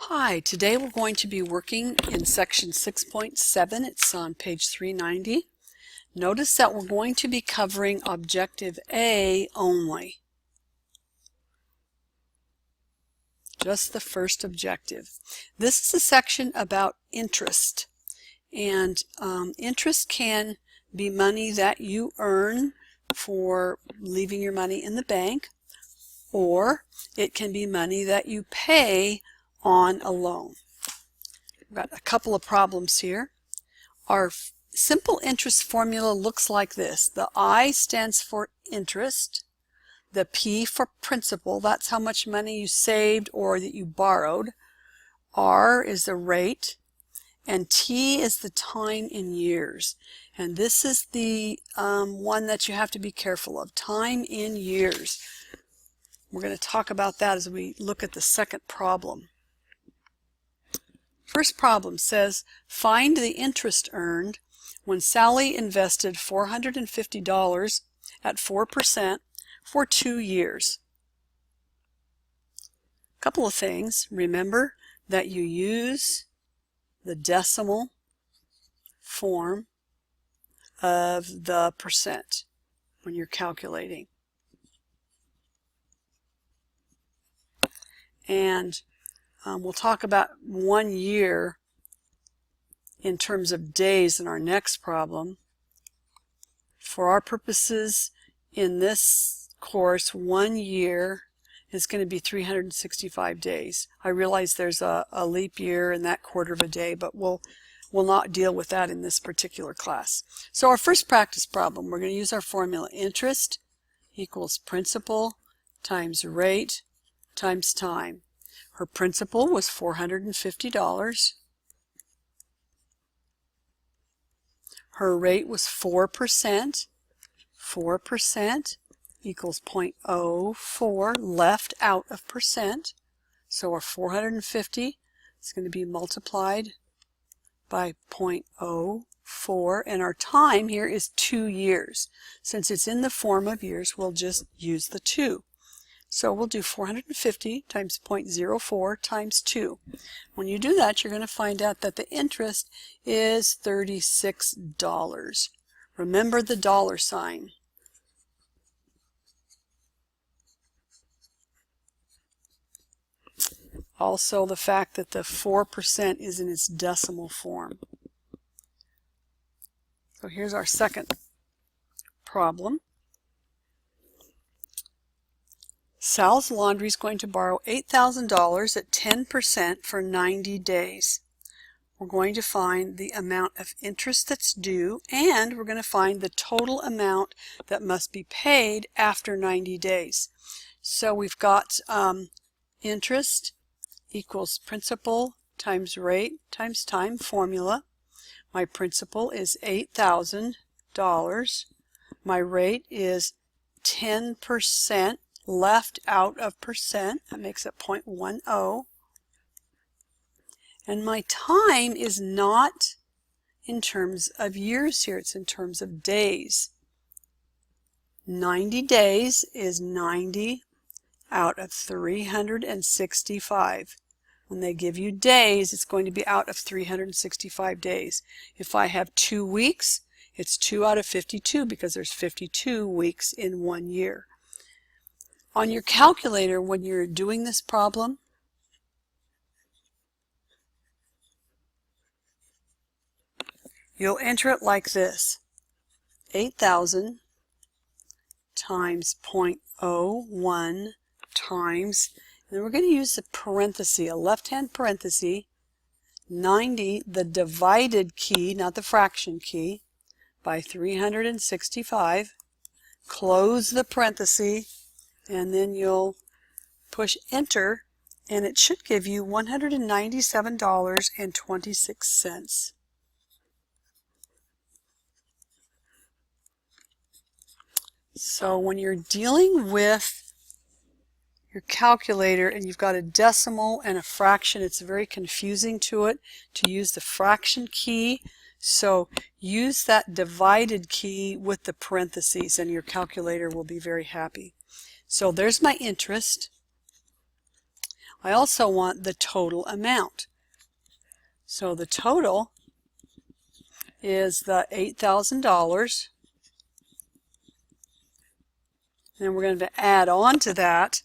Hi, today we're going to be working in section 6.7. It's on page 390. Notice that we're going to be covering objective A only. Just the first objective. This is a section about interest. And interest can be money that you earn for leaving your money in the bank, or it can be money that you pay on a loan. We've got a couple of problems here. Our simple interest formula looks like this. The I stands for interest, the P for principal, that's how much money you saved or that you borrowed, R is the rate, and T is the time in years. And this is the one that you have to be careful of, time in years. We're going to talk about that as we look at the second problem. First problem says, find the interest earned when Sally invested $450 at 4% for 2 years. A couple of things. Remember that you use the decimal form of the percent when you're calculating. And we'll talk about 1 year in terms of days in our next problem. For our purposes in this course, 1 year is going to be 365 days. I realize there's a leap year in that quarter of a day, but we'll not deal with that in this particular class. So our first practice problem, we're going to use our formula. Interest equals principal times rate times time. Her principal was $450. Her rate was 4%. 4% equals 0.04 left out of percent. So our 450 is going to be multiplied by 0.04. And our time here is 2 years. Since it's in the form of years, we'll just use the 2. So we'll do 450 times 0.04 times 2. When you do that, you're going to find out that the interest is $36. Remember the dollar sign. Also the fact that the 4% is in its decimal form. So here's our second problem. Sal's Laundry is going to borrow $8,000 at 10% for 90 days. We're going to find the amount of interest that's due, and we're going to find the total amount that must be paid after 90 days. So we've got interest equals principal times rate times time formula. My principal is $8,000. My rate is 10% left out of percent. That makes it 0.10. And my time is not in terms of years here. It's in terms of days. 90 days is 90 out of 365. When they give you days, it's going to be out of 365 days. If I have 2 weeks, it's 2 out of 52 because there's 52 weeks in 1 year. On your calculator, when you're doing this problem, you'll enter it like this. 8,000 times 0.01 times, and then we're going to use a parenthesis, a left-hand parenthesis, 90, the divided key, not the fraction key, by 365. Close the parenthesis, and then you'll push enter, and it should give you $197.26. So when you're dealing with your calculator and you've got a decimal and a fraction, it's very confusing to use the fraction key. So use that divided key with the parentheses and your calculator will be very happy. So there's my interest. I also want the total amount. So the total is the $8,000. Then we're going to add on to that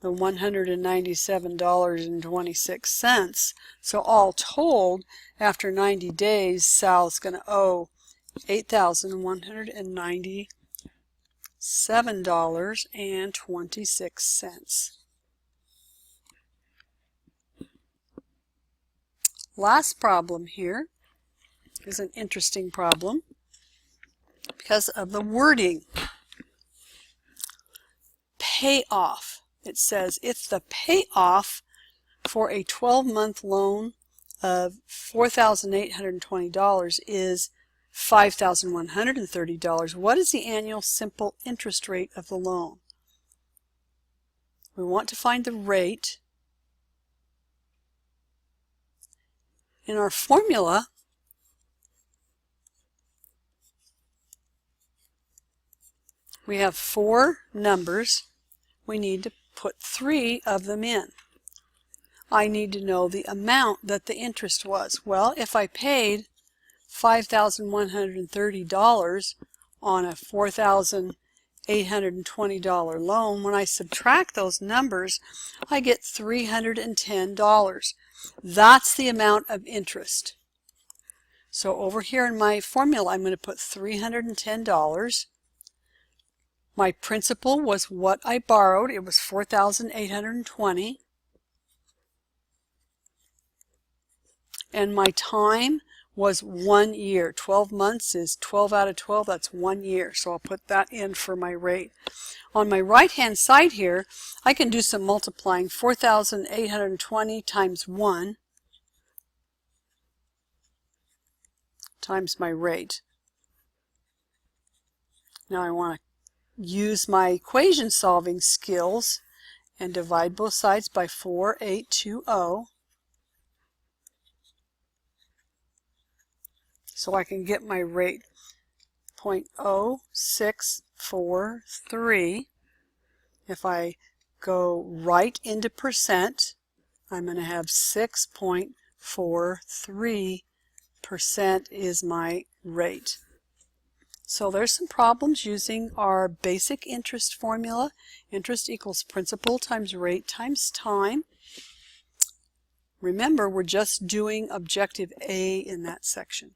the $197.26. So all told, after 90 days, Sal's going to owe $8,197.26. Last problem here is an interesting problem because of the wording. Payoff. It says if the payoff for a 12-month loan of $4,820 is $5,130, what is the annual simple interest rate of the loan? We want to find the rate. In our formula, we have 4 numbers. We need to put 3 of them in. I need to know the amount that the interest was. Well, if I paid $5,130 on a $4,820 loan, when I subtract those numbers, I get $310. That's the amount of interest. So over here in my formula, I'm going to put $310. My principal was what I borrowed. It was $4,820. And my time was 1 year. 12 months is 12 out of 12. That's 1 year. So I'll put that in for my rate. On my right-hand side here, I can do some multiplying. 4,820 times 1 times my rate. Now I want to use my equation solving skills and divide both sides by 4,820. So I can get my rate 0.0643. If I go right into percent, I'm going to have 6.43% is my rate. So there's some problems using our basic interest formula. Interest equals principal times rate times time. Remember, we're just doing objective A in that section.